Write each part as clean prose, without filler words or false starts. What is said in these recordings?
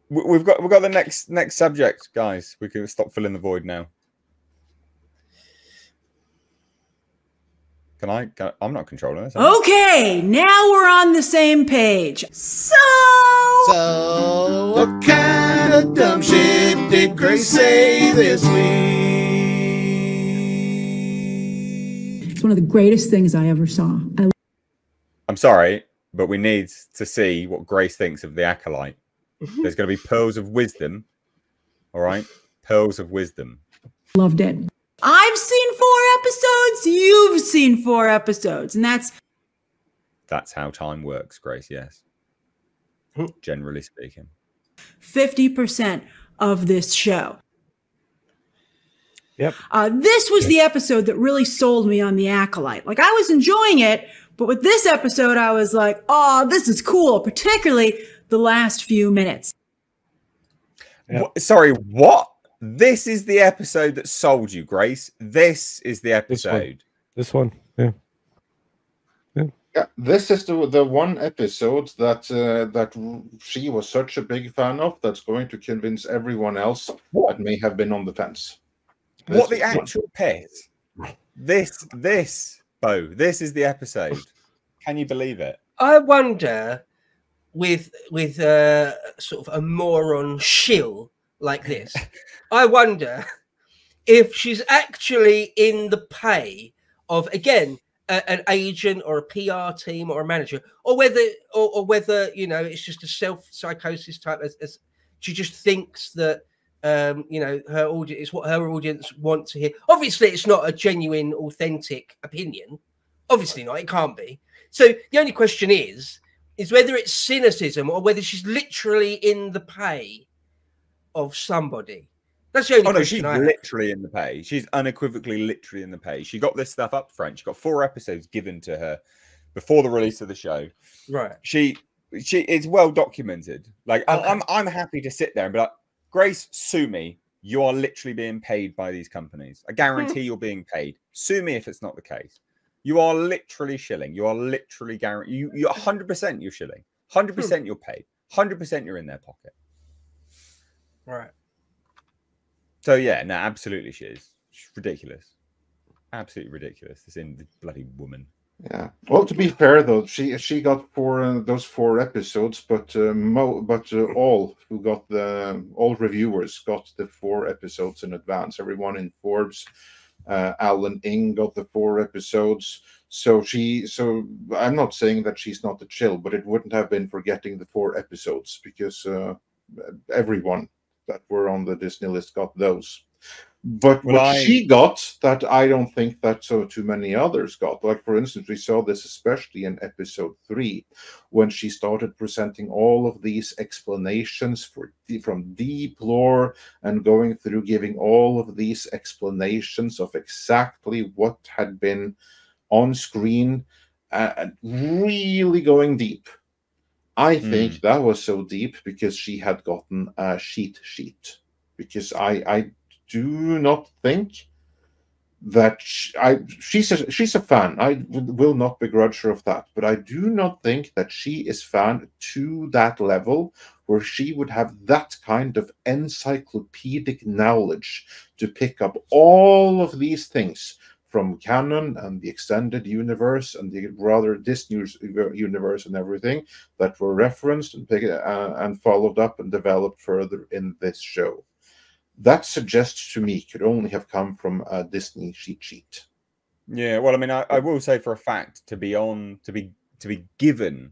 We've got the next subject, guys. We can stop filling the void now. Can I? I'm not controlling this. Okay, now we're on the same page. So what kind of dumb shit did Grace say this week? It's one of the greatest things I ever saw. I'm sorry, but we need to see what Grace thinks of the Acolyte. There's going to be pearls of wisdom. All right? Pearls of wisdom. Loved it. I've seen 4 episodes. You've seen 4 episodes. And that's how time works, Grace. Yes. Generally speaking. 50% of this show. Yep. This was the episode that really sold me on the Acolyte. Like, I was enjoying it, but with this episode, I was like, oh, this is cool, particularly the last few minutes. Yep. Sorry, what? This is the episode that sold you, Grace. This is the episode. This one. Yeah. Yeah, this is the one episode that she was such a big fan of that's going to convince everyone else that may have been on the fence. What the actual piss? This, Bo, this is the episode. Can you believe it? I wonder, with sort of a moron shill like this, I wonder if she's actually in the pay of, again, an agent or a PR team or a manager, or whether you know, it's just a self-psychosis type, as she just thinks that you know, her audience is what her audience want to hear. Obviously, it's not a genuine, authentic opinion. Obviously not. It can't be. So the only question is whether it's cynicism or whether she's literally in the pay of somebody. That's the only question. She's literally in the pay. She's unequivocally literally in the pay. She got this stuff up front. She got 4 episodes given to her before the release of the show. Right. She it's well documented. Like, okay. I'm happy to sit there and be like, Grace, sue me. You are literally being paid by these companies. I guarantee you're being paid. Sue me if it's not the case. You are literally shilling. You are literally guaranteed. You're 100% you're shilling. 100% you're paid. 100% you're in their pocket. Right. So yeah, no, absolutely she is. She's ridiculous. Absolutely ridiculous. This in the bloody woman. Yeah. Well, to be fair though, she got those 4 episodes, but all reviewers got the 4 episodes in advance. Everyone in Forbes, Alan Ing got the 4 episodes. So I'm not saying that she's not a chill, but it wouldn't have been for getting the 4 episodes because everyone that were on the Disney list got those. But what she got that I don't think that too many others got. Like, for instance, we saw this especially in episode 3 when she started presenting all of these explanations from deep lore and going through giving all of these explanations of exactly what had been on screen, really going deep. I think that was so deep because she had gotten a sheet. Because I do not think that she's a fan. I will not begrudge her of that, but I do not think that she is fan to that level where she would have that kind of encyclopedic knowledge to pick up all of these things from canon and the extended universe and the rather Disney universe and everything that were referenced and followed up and developed further in this show. That suggests to me could only have come from a Disney cheat sheet. Yeah, well, I mean, I will say for a fact to be given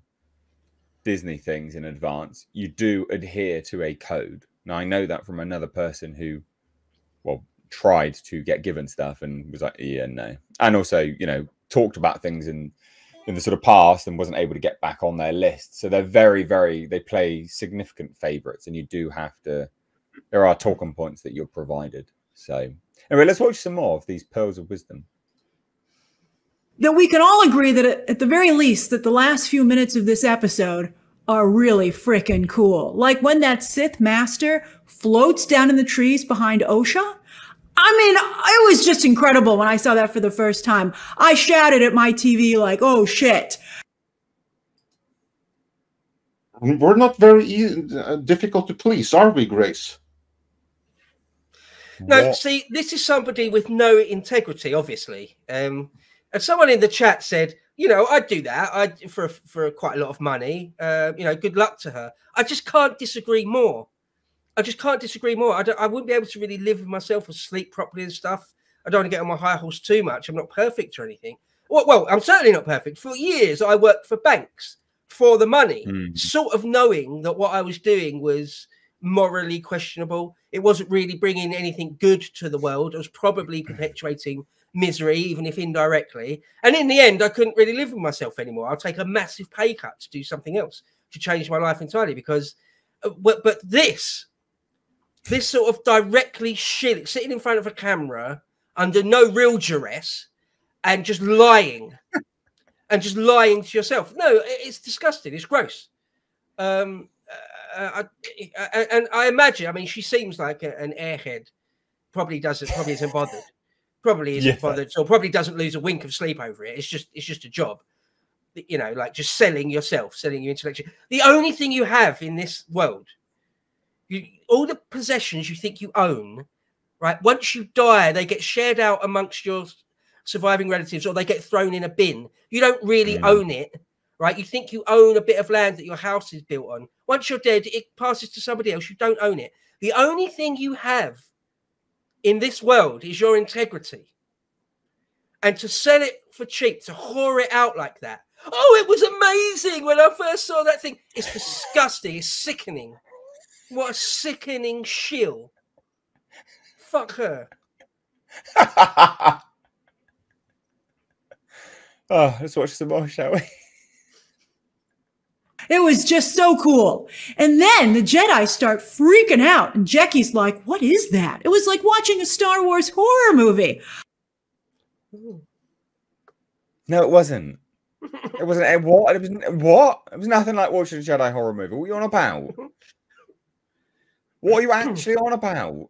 Disney things in advance, you do adhere to a code. Now, I know that from another person who, well, tried to get given stuff and was like, yeah, no, and also, you know, talked about things in the sort of past and wasn't able to get back on their list. So they're they play significant favorites, and you do have to. There are talking points that you're provided. So anyway, let's watch some more of these pearls of wisdom. That we can all agree that at the very least that the last few minutes of this episode are really freaking cool. Like when that Sith master floats down in the trees behind Osha. I mean, it was just incredible when I saw that for the first time. I shouted at my TV like, oh shit. We're not very difficult to please, are we, Grace? No, What? see, this is somebody with no integrity, obviously. And someone in the chat said, you know, I'd do that for quite a lot of money. You know, good luck to her. I just can't disagree more. I just can't disagree more. I wouldn't be able to really live with myself or sleep properly and stuff. I don't want to get on my high horse too much. I'm not perfect or anything. Well, I'm certainly not perfect. For years, I worked for banks for the money, sort of knowing that what I was doing was morally questionable. It wasn't really bringing anything good to the world. I was probably perpetuating misery, even if indirectly. And in the end, I couldn't really live with myself anymore. I'll take a massive pay cut to do something else, to change my life entirely. Because, but this sort of directly sitting in front of a camera under no real duress and just lying to yourself. No, it's disgusting. It's gross. And I imagine, I mean, she seems like an airhead. Probably isn't bothered. Probably isn't bothered, or probably doesn't lose a wink of sleep over it. It's just a job, you know, like just selling yourself, selling your intellectual. The only thing you have in this world, all the possessions you think you own, right? Once you die, they get shared out amongst your surviving relatives, or they get thrown in a bin. You don't really own it. Right, you think you own a bit of land that your house is built on. Once you're dead, it passes to somebody else. You don't own it. The only thing you have in this world is your integrity. And to sell it for cheap, to whore it out like that. Oh, it was amazing when I first saw that thing. It's disgusting. It's sickening. What a sickening shill. Fuck her. Oh, let's watch some more, shall we? It was just so cool. And then the Jedi start freaking out. And Jackie's like, what is that? It was like watching a Star Wars horror movie. No, it wasn't. It wasn't. What? What? It was nothing like watching a Jedi horror movie. What are you on about? What are you actually on about?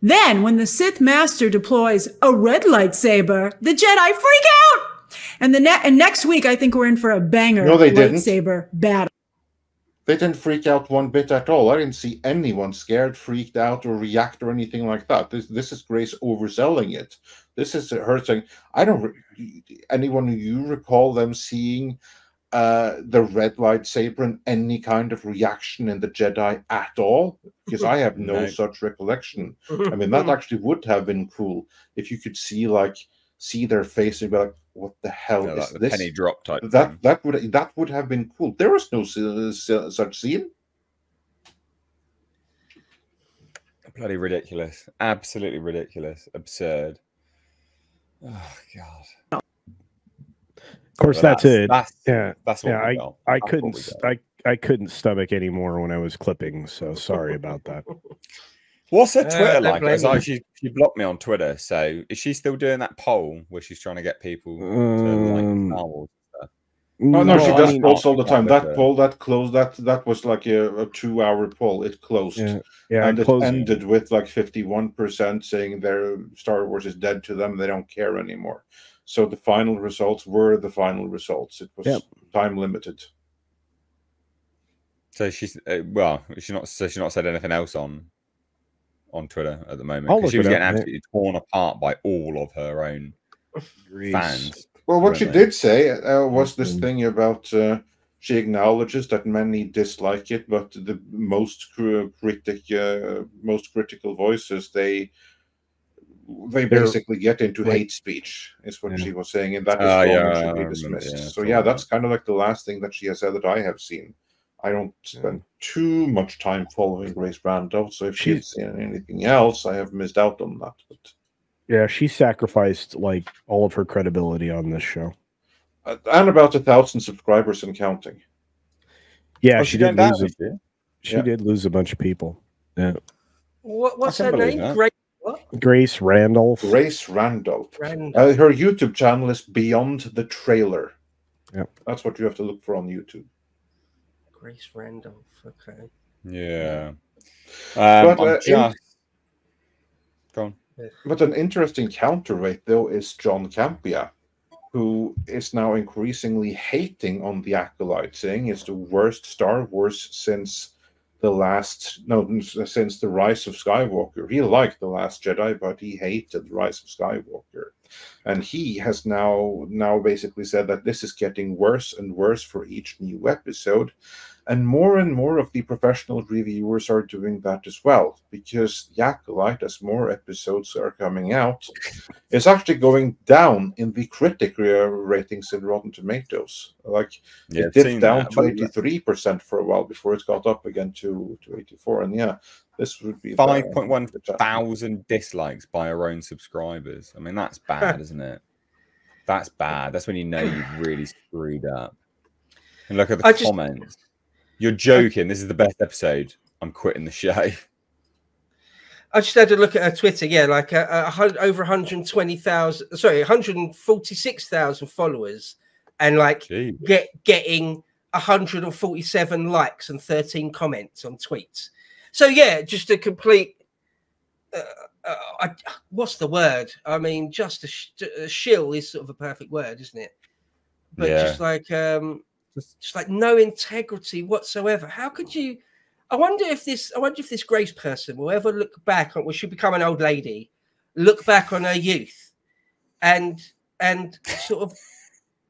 Then, when the Sith Master deploys a red lightsaber, the Jedi freak out. And next week, I think we're in for a banger lightsaber battle. They didn't freak out one bit at all. I didn't see anyone scared, freaked out, or react or anything like that. This is Grace overselling it. This is her saying, anyone you recall them seeing the red lightsaber and any kind of reaction in the Jedi at all? Because I have no such recollection. I mean, that actually would have been cool if you could see their face and be like, what the hell is like this? Penny drop type that would have been cool. There was no such scene. Bloody ridiculous. Absolutely ridiculous. Absurd. Oh god. Of course, that's it. That's what we got. I couldn't stomach anymore when I was clipping, so sorry about that. What's her Twitter like? She blocked me on Twitter. So is she still doing that poll where she's trying to get people to like Star Wars stuff? No, she does polls all the time. That poll that closed, that was like a 2-hour poll. It closed. And it ended with like 51% saying their Star Wars is dead to them. They don't care anymore. So the final results were the final results. It was time limited. So she's she's not said anything else on Twitter at the moment, because she was getting absolutely torn apart by all of her own fans. Well, what she did say was this thing about she acknowledges that many dislike it, but the most critical voices they basically get into hate speech, is what she was saying, and that is should be dismissed. That's kind of like the last thing that she has said that I have seen. I don't spend too much time following Grace Randolph, so if she's seen anything else, I have missed out on that. But yeah, she sacrificed like all of her credibility on this show, and about 1,000 subscribers and counting. Yeah, she did lose. She did lose a bunch of people. Yeah. What's her name? Grace Randolph. Grace Randolph. Her YouTube channel is Beyond the Trailer. Yeah, that's what you have to look for on YouTube. Grace Randolph. Okay. Yeah. But an interesting counterweight though is John Campea, who is now increasingly hating on the Acolyte, saying it's the worst Star Wars since the Rise of Skywalker. He liked The Last Jedi, but he hated Rise of Skywalker. And he has now basically said that this is getting worse and worse for each new episode. And more of the professional reviewers are doing that as well, because The Acolyte, as more episodes are coming out, is actually going down in the critic ratings in Rotten Tomatoes. Like, it dipped down to 83% for a while before it got up again to 84. And yeah, this would be 5.1 thousand dislikes by our own subscribers. I mean, that's bad, isn't it? That's bad. That's when you know you've really screwed up. And look at the comments. You're joking. This is the best episode. I'm quitting the show. I just had a look at her Twitter. Yeah, like over 120,000, sorry, 146,000 followers, and like getting 147 likes and 13 comments on tweets. So yeah, just a complete. What's the word? I mean, just a shill is sort of a perfect word, isn't it? But just like no integrity whatsoever. How could you? I wonder if this Grace person will ever look back on when she become an old lady, look back on her youth, and sort of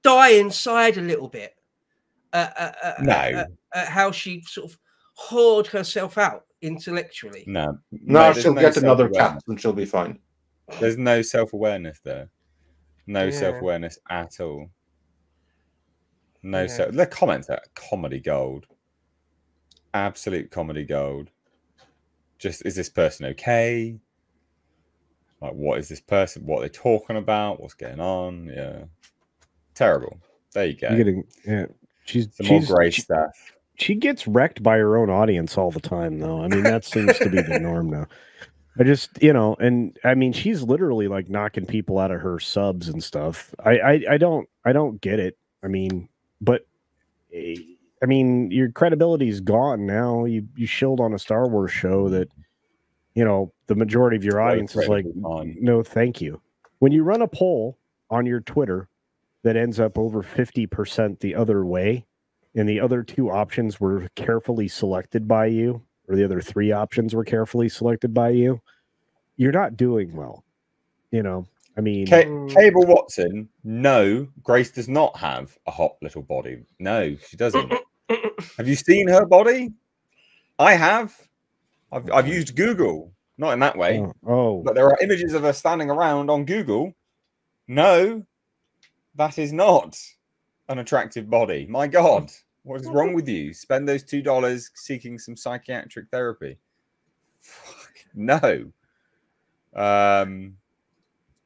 die inside a little bit. How she sort of hoard herself out intellectually. No, she'll get another cat and she'll be fine. There's no self-awareness there. No self-awareness at all. The comments are comedy gold. Absolute comedy gold. Just, is this person okay? Like, what is this person? What are they talking about? What's going on? Yeah. Terrible. There you go. She's more great stuff. She gets wrecked by her own audience all the time, though. I mean, that seems to be the norm now. I just, and I mean, she's literally like knocking people out of her subs and stuff. I don't get it. I mean, but I mean, your credibility is gone now. You shilled on a Star Wars show that, the majority of your audience is like, no, thank you. When you run a poll on your Twitter that ends up over 50% the other way, and the other two options were carefully selected by you, or the other three options were carefully selected by you, you're not doing well. I mean, Cable Watson, no, Grace does not have a hot little body. No, she doesn't. Have you seen her body? I have. I've used Google, not in that way. But there are images of her standing around on Google. No, that is not an attractive body. My God, what is wrong with you? Spend those $2 seeking some psychiatric therapy. Fuck, no.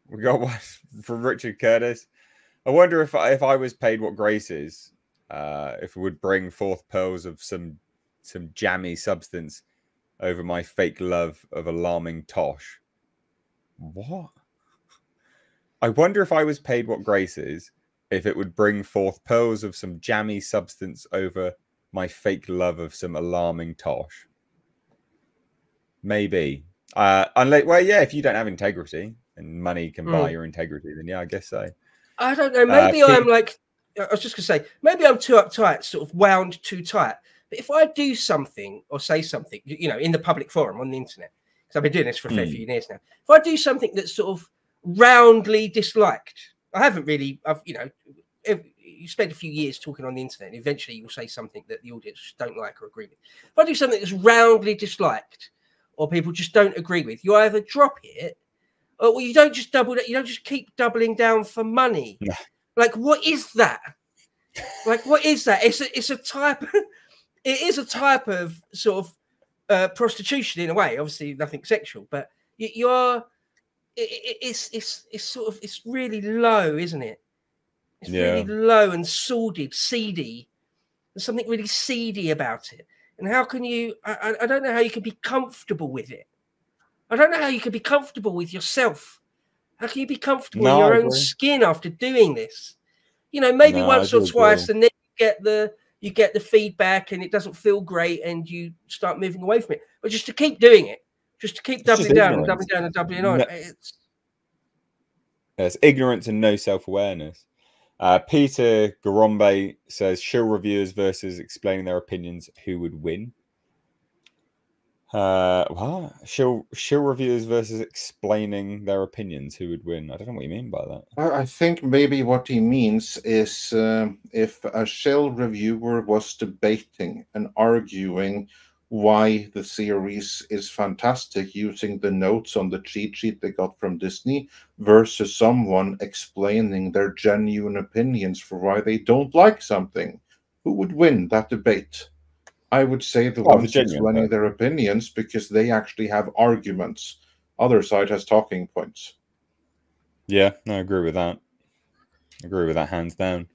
We got one from Richard Curtis. I wonder if I was paid what Grace is, if it would bring forth pearls of some jammy substance over my fake love of alarming tosh. What? I wonder if I was paid what Grace is, if it would bring forth pearls of some jammy substance over my fake love of some alarming tosh. Maybe. If you don't have integrity and money can buy your integrity, then yeah, I guess so. I don't know. Maybe I'm like, I was just going to say, maybe I'm too uptight, sort of wound too tight. But if I do something or say something, in the public forum on the internet, because I've been doing this for a fair few years now, if I do something that's sort of roundly disliked, I haven't really, you spend a few years talking on the internet, and eventually you'll say something that the audience don't like or agree with. If I do something that's roundly disliked, or people just don't agree with, you either drop it, or you don't just you don't just keep doubling down for money. Yeah. Like, what is that? Like, what is that? It's a type. It is a type of sort of prostitution in a way. Obviously, nothing sexual, but it's really low, isn't it? It's really low and sordid, seedy. There's something really seedy about it. And how can you? I don't know how you can be comfortable with it. I don't know how you can be comfortable with yourself. How can you be comfortable in your own skin after doing this? Maybe once or twice, and then you get the feedback, and it doesn't feel great, and you start moving away from it. But just to keep doing it, just to keep doubling down and doubling down and doubling on. It's ignorance and no self-awareness. Peter Garombe says shill reviewers versus explaining their opinions. Who would win? What? Shill reviewers versus explaining their opinions. Who would win? I don't know what you mean by that. I think maybe what he means is if a shill reviewer was debating and arguing why the series is fantastic using the notes on the cheat sheet they got from Disney versus someone explaining their genuine opinions for why they don't like something, who would win that debate? I would say the ones explaining their opinions, because they actually have arguments. Other side has talking points. Yeah, I agree with that. I agree with that hands down.